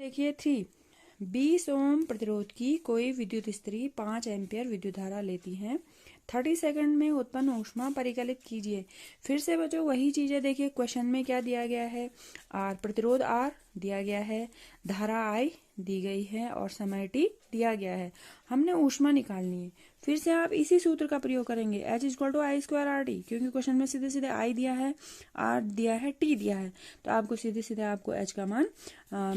देखिए 3, 20 ओम प्रतिरोध की कोई विद्युत स्त्री 5 एम्पियर विद्युत धारा लेती है। 30 सेकंड में उत्पन्न ऊष्मा परिकलित कीजिए। फिर से बच्चों वही चीजें देखिए, क्वेश्चन में क्या दिया गया है, आर प्रतिरोध आर दिया गया है, धारा आई दी गई है और समय टी दिया गया है। हमने ऊष्मा निकालनी है। फिर से आप इसी सूत्र का प्रयोग करेंगे, H = I² RT, क्योंकि क्वेश्चन में सीधे सीधे आई दिया है, आर दिया है, टी दिया है, तो आपको सीधे सीधे आपको H का मान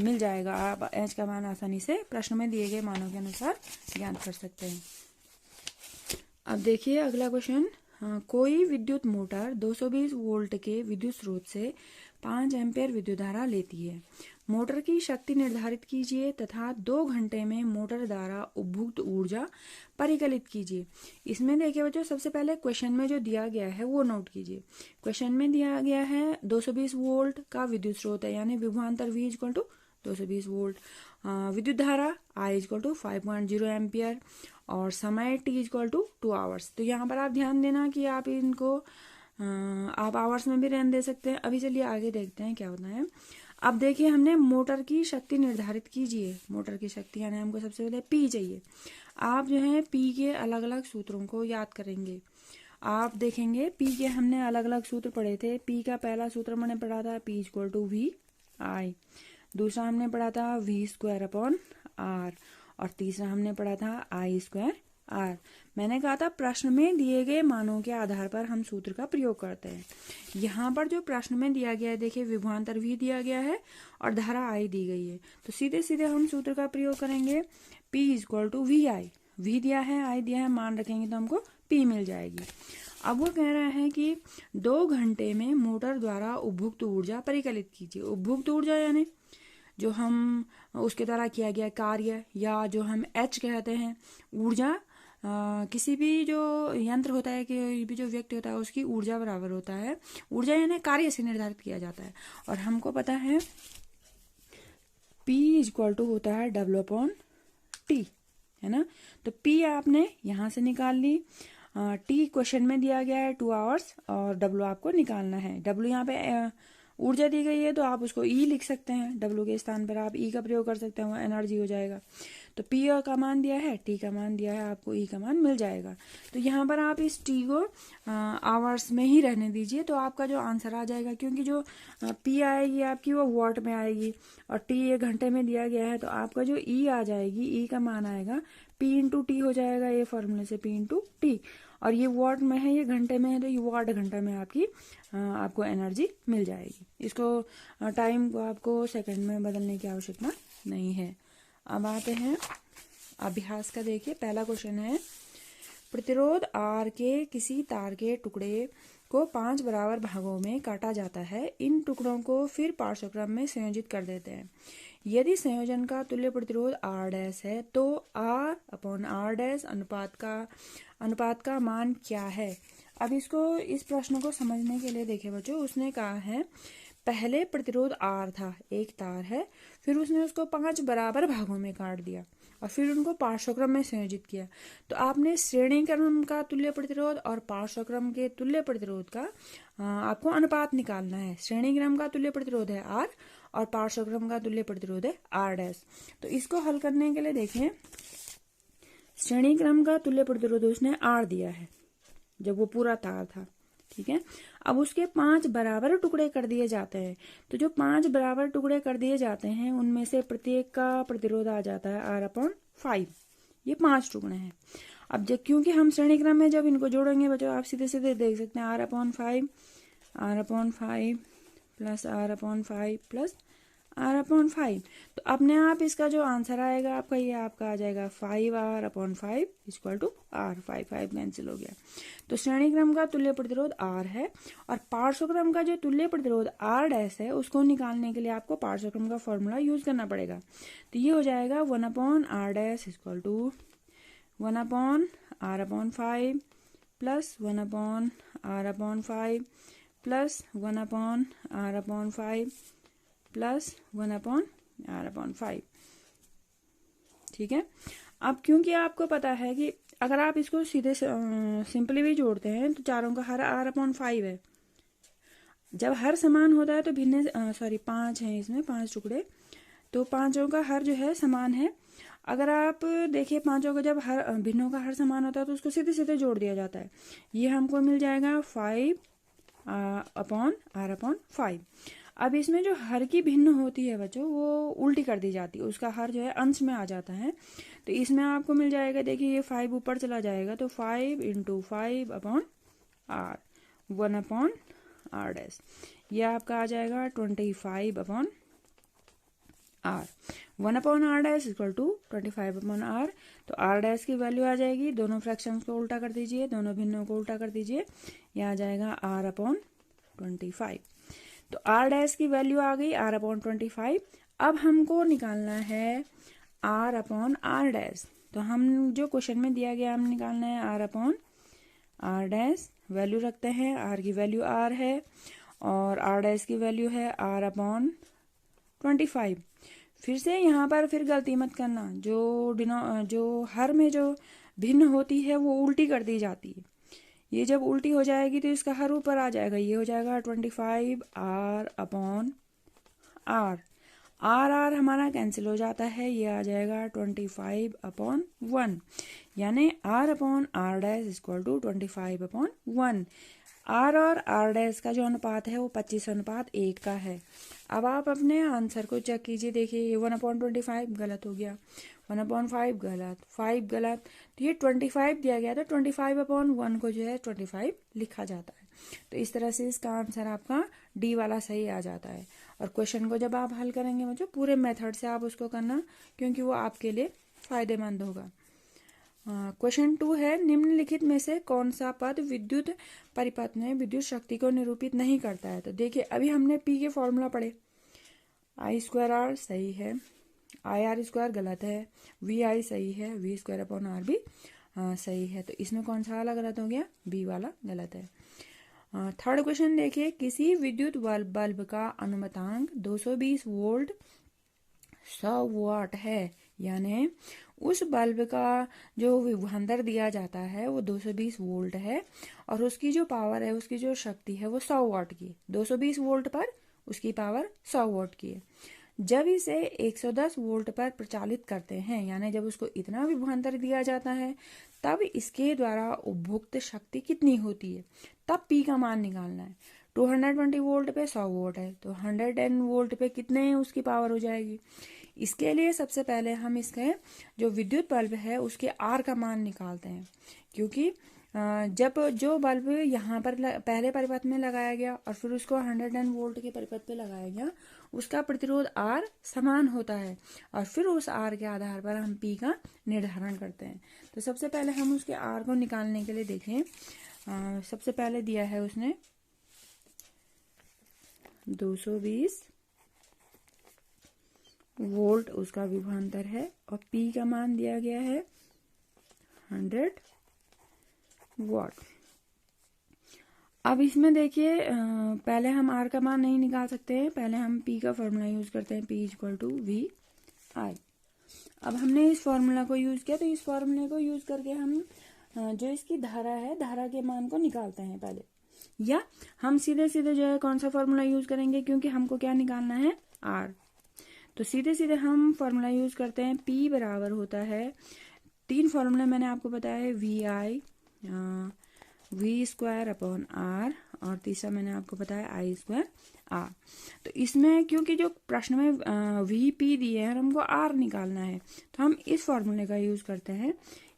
मिल जाएगा। आप H का मान आसानी से प्रश्न में दिए गए मानों के अनुसार ज्ञात कर सकते हैं। अब देखिए अगला क्वेश्चन, कोई विद्युत मोटर 220 वोल्ट के विद्युत स्रोत से 5 एम्पियर विद्युत धारा लेती है। मोटर की शक्ति निर्धारित कीजिए तथा 2 घंटे में मोटर द्वारा उपभोग ऊर्जा परिकलित कीजिए। इसमें देखिए बच्चों, सबसे पहले क्वेश्चन में जो दिया गया है वो नोट कीजिए। क्वेश्चन में दिया गया है 220 वोल्ट का विद्युत स्रोत है, यानी विभवांतर V = 220 वोल्ट, विद्युत धारा I = 5.0 एम्पियर और समय T = 2 आवर्स। तो यहाँ पर आप ध्यान देना कि आप इनको आप आवर्स में भी रहने दे सकते हैं। अभी चलिए आगे देखते हैं क्या होता है। अब देखिए, हमने मोटर की शक्ति निर्धारित कीजिए। मोटर की शक्ति यानी हमको सबसे पहले P चाहिए। आप जो है P के अलग अलग सूत्रों को याद करेंगे। आप देखेंगे P के हमने अलग अलग सूत्र पढ़े थे। P का पहला सूत्र मैंने पढ़ा था P = VI, दूसरा हमने पढ़ा था V²/R और तीसरा हमने पढ़ा था I²R। मैंने कहा था प्रश्न में दिए गए मानों के आधार पर हम सूत्र का प्रयोग करते हैं। यहाँ पर जो प्रश्न में दिया गया है, देखिए विभवांतर V दिया गया है और धारा I दी गई है, तो सीधे सीधे हम सूत्र का प्रयोग करेंगे। P = VI, V दिया है, I दिया है, मान रखेंगे तो हमको P मिल जाएगी। अब वो कह रहा है कि 2 घंटे में मोटर द्वारा उपभोग ऊर्जा परिकलित कीजिए। उपभोग ऊर्जा यानी जो हम उसके द्वारा किया गया कार्य, या जो हम H कहते हैं ऊर्जा, किसी भी जो यंत्र होता है, कि भी जो व्यक्ति होता है उसकी ऊर्जा बराबर होता है। ऊर्जा यानी कार्य से निर्धारित किया जाता है, और हमको पता है P = होता है W/T, है ना। तो P आपने यहाँ से निकाल ली, T क्वेश्चन में दिया गया है 2 आवर्स, और W आपको निकालना है। W यहाँ पे ऊर्जा दी गई है तो आप उसको E लिख सकते हैं, W के स्थान पर आप E का प्रयोग कर सकते हैं, वो एनर्जी हो जाएगा। तो P का मान दिया है, T का मान दिया है, आपको E का मान मिल जाएगा। तो यहाँ पर आप इस T को आवर्स में ही रहने दीजिए, तो आपका जो आंसर आ जाएगा, क्योंकि जो P आएगी आपकी वो वॉट में आएगी और T 1 घंटे में दिया गया है, तो आपका जो E आ जाएगी, E का मान आएगा P × T हो जाएगा, ये फॉर्मूले से P × T, और ये वॉट में है, ये घंटे में है, तो ये वॉट घंटा में आपको एनर्जी मिल जाएगी। इसको टाइम को आपको सेकंड में बदलने की आवश्यकता नहीं है। अब आते हैं अभ्यास का। देखिए पहला क्वेश्चन है, प्रतिरोध R के किसी तार के टुकड़े को 5 बराबर भागों में काटा जाता है। इन टुकड़ों को फिर पार्श्वक्रम में संयोजित कर देते हैं। यदि संयोजन का तुल्य प्रतिरोध R' है तो R/R' अनुपात का मान क्या है। अब इस प्रश्न को समझने के लिए देखिए बच्चों, उसने कहा है पहले प्रतिरोध R था, एक तार है, फिर उसने उसको 5 बराबर भागों में काट दिया और फिर उनको पार्श्वक्रम में संयोजित किया। तो आपने श्रेणी क्रम का तुल्य प्रतिरोध और पार्श्वक्रम के तुल्य प्रतिरोध का आपको अनुपात निकालना है। श्रेणी क्रम का तुल्य प्रतिरोध है R और पार्श्वक्रम का तुल्य प्रतिरोध है R'। तो इसको हल करने के लिए देखें, श्रेणी क्रम का तुल्य प्रतिरोध उसने R दिया है जब वो पूरा तार था, ठीक है। अब उसके 5 बराबर टुकड़े कर दिए जाते हैं, तो जो 5 बराबर टुकड़े कर दिए जाते हैं उनमें से प्रत्येक का प्रतिरोध आ जाता है R/5। ये 5 टुकड़े हैं। अब जब क्योंकि हम श्रेणी क्रम में जब इनको जोड़ेंगे बच्चों, आप सीधे सीधे देख सकते हैं R/5 plus R/5 plus R/5। तो अपने आप इसका जो आंसर आएगा आपका, ये आपका आ जाएगा 5R/5 = R। 5 कैंसिल हो गया। तो श्रेणी क्रम का तुल्य प्रतिरोध R है और पार्श्वक्रम का जो तुल्य प्रतिरोध R' है उसको निकालने के लिए आपको पार्श्वक्रम का फॉर्मूला यूज करना पड़ेगा। तो ये हो जाएगा 1/R' = 1/R/5 plus 1/R/5 plus 1/R/5 plus 1/R/5, ठीक है। अब क्योंकि आपको पता है कि अगर आप इसको सीधे सिंपली भी जोड़ते हैं तो चारों का हर R/5 है। जब हर समान होता है तो भिन्न 5 हैं, इसमें 5 टुकड़े, तो पांचों का हर जो है समान है। अगर आप देखिए पांचों का जब हर भिन्नों का हर समान होता है तो उसको सीधे सीधे जोड़ दिया जाता है। ये हमको मिल जाएगा 5 अपॉन r अपॉन 5। अब इसमें जो हर की भिन्न होती है बच्चों वो उल्टी कर दी जाती है, उसका हर जो है अंश में आ जाता है। तो इसमें आपको मिल जाएगा, देखिए ये 5 ऊपर चला जाएगा तो 5 × 5 upon r, 1 upon r dash, ये आपका आ जाएगा 25 upon r। 1 upon r dash equal to 25 upon r। तो r डैश की वैल्यू आ जाएगी, दोनों फ्रैक्शंस को उल्टा कर दीजिए, दोनों भिन्नों को उल्टा कर दीजिए, ये आ जाएगा r अपॉन 25। तो r डैश की वैल्यू आ गई r अपॉन 25। अब हमको निकालना है r अपॉन r डैश। तो हम जो क्वेश्चन में दिया गया हम निकालना है r upon r dash. Value रखते हैं, r की वैल्यू r है और r डैश की वैल्यू है r अपॉन 25। फिर से यहाँ पर फिर गलती मत करना, जो हर में जो भिन्न होती है वो उल्टी कर दी जाती है। ये जब उल्टी हो जाएगी तो इसका हर ऊपर आ जाएगा, ये हो जाएगा 25 r अपॉन r। r हमारा कैंसिल हो जाता है, ये आ जाएगा 25 अपॉन 1, यानी r upon r dash equal to 25 upon 1। r और r डैश का जो अनुपात है वो 25:1 का है। अब आप अपने आंसर को चेक कीजिए, देखिए ये 1/25 गलत हो गया, 1/5 गलत, 5 गलत। तो ये 25 दिया गया था, 25 अपॉन 1 को जो है 25 लिखा जाता है। तो इस तरह से इसका आंसर आपका डी वाला सही आ जाता है। और क्वेश्चन को जब आप हल करेंगे बच्चों पूरे मेथड से आप उसको करना, क्योंकि वो आपके लिए फायदेमंद होगा। क्वेश्चन 2 है, निम्नलिखित में से कौन सा पद विद्युत परिपथ में विद्युत शक्ति को निरूपित नहीं करता है। तो देखिए अभी हमने P के फॉर्मूला पढ़े, I²R सही है, IR² गलत है, VI सही है, V² अपॉन R भी सही है। तो इसमें कौन सा वाला गलत हो गया, B वाला गलत है। थर्ड क्वेश्चन देखिए, किसी विद्युत बल्ब का अनुमतांक 220 वोल्ट 100 वाट है, यानी उस बल्ब का जो विभवांतर दिया जाता है वो 220 वोल्ट है और उसकी जो पावर है, उसकी जो शक्ति है वो 100 वाट की। 220 वोल्ट पर उसकी पावर 100 वाट की है। जब इसे 110 वोल्ट पर प्रचालित करते हैं, यानी जब उसको इतना विभवांतर दिया जाता है, तब इसके द्वारा उपभुक्त शक्ति कितनी होती है, तब P का मान निकालना है। 220 वोल्ट पे 100 वोल्ट है तो 110 वोल्ट पे कितने उसकी पावर हो जाएगी। इसके लिए सबसे पहले हम इसके जो विद्युत बल्ब है उसके R का मान निकालते हैं, क्योंकि जब जो बल्ब यहाँ पर पहले परिपथ में लगाया गया और फिर उसको 110 वोल्ट के परिपथ पे लगाया गया, उसका प्रतिरोध R समान होता है और फिर उस R के आधार पर हम P का निर्धारण करते हैं। तो सबसे पहले हम उसके R को निकालने के लिए देखें, सबसे पहले दिया है उसने 220 वोल्ट उसका विभवांतर है और P का मान दिया गया है 100 वाट। अब इसमें देखिए पहले हम R का मान नहीं निकाल सकते हैं, पहले हम P का फॉर्मूला यूज करते हैं, P = VI। अब हमने इस फॉर्मूला को यूज किया, तो इस फॉर्मूले को यूज करके हम जो इसकी धारा है, धारा के मान को निकालते हैं पहले, या हम सीधे सीधे जो है कौन सा फॉर्मूला यूज करेंगे, क्योंकि हमको क्या निकालना है R। तो सीधे सीधे हम फॉर्मूला यूज करते हैं, P बराबर होता है, 3 फॉर्मूले मैंने आपको बताया है, VI, V² अपॉन R और तीसरा मैंने आपको बताया I² R। तो इसमें क्योंकि जो प्रश्न में VP दिए हैं और हमको R निकालना है, तो हम इस फॉर्मूले का यूज करते हैं।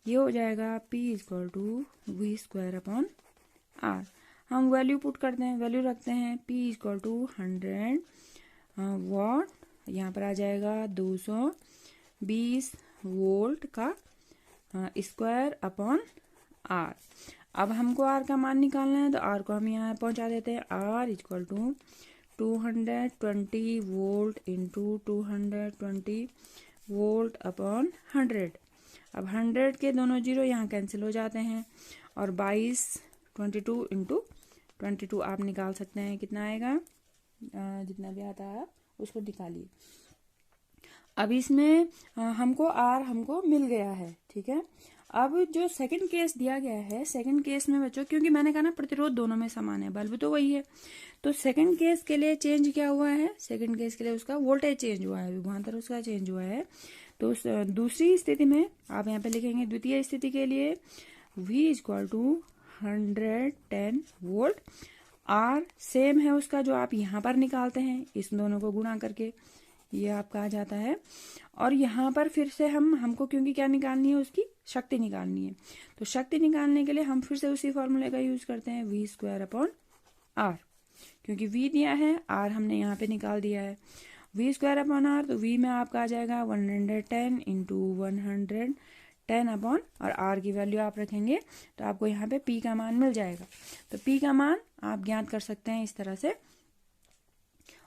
ये हो जाएगा P = V² अपॉन R। हम वैल्यू पुट करते हैं, वैल्यू रखते हैं, P = 100 वाट, यहाँ पर आ जाएगा 220 वोल्ट का स्क्वायर अपॉन R। अब हमको R का मान निकालना है, तो R को हम यहाँ पहुंचा देते हैं, R = 220 volt into 220 volt upon 100। अब 100 के दोनों जीरो यहाँ कैंसिल हो जाते हैं और 22 × 22 आप निकाल सकते हैं, कितना आएगा, जितना भी आता है उसको निकालिए। अब इसमें हमको R हमको मिल गया है, ठीक है। अब जो सेकंड केस दिया गया है, सेकंड केस में बच्चों, क्योंकि मैंने कहा ना प्रतिरोध दोनों में समान है, बल्ब तो वही है, तो सेकंड केस के लिए चेंज क्या हुआ है, सेकंड केस के लिए उसका वोल्टेज चेंज हुआ है, विभवांतर उसका चेंज हुआ है। तो दूसरी स्थिति में आप यहाँ पे लिखेंगे द्वितीय स्थिति के लिए V equal to 110 volt, R same है उसका जो आप यहाँ पर निकालते हैं, इस दोनों को गुणा करके ये आपका आ जाता है। और यहाँ पर फिर से हमको क्योंकि क्या निकालनी है, उसकी शक्ति निकालनी है, तो शक्ति निकालने के लिए हम फिर से उसी फॉर्मूले का यूज करते हैं, V स्क्वायर अपॉन R, क्योंकि V दिया है, R हमने यहाँ पे निकाल दिया है, V स्क्वायर अपॉन R, तो V में आपका आ जाएगा 110 इंटू 110 अपॉन, और R की वैल्यू आप रखेंगे तो आपको यहाँ पे P का मान मिल जाएगा। तो P का मान आप ज्ञात कर सकते हैं इस तरह से।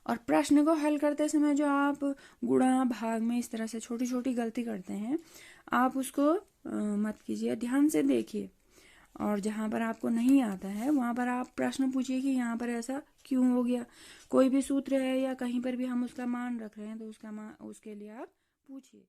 और प्रश्न को हल करते समय जो आप गुणा भाग में इस तरह से छोटी छोटी गलती करते हैं, आप उसको मत कीजिए, ध्यान से देखिए, और जहां पर आपको नहीं आता है वहां पर आप प्रश्न पूछिए कि यहाँ पर ऐसा क्यों हो गया। कोई भी सूत्र है या कहीं पर भी हम उसका मान रख रहे हैं तो उसका मान, उसके लिए आप पूछिए।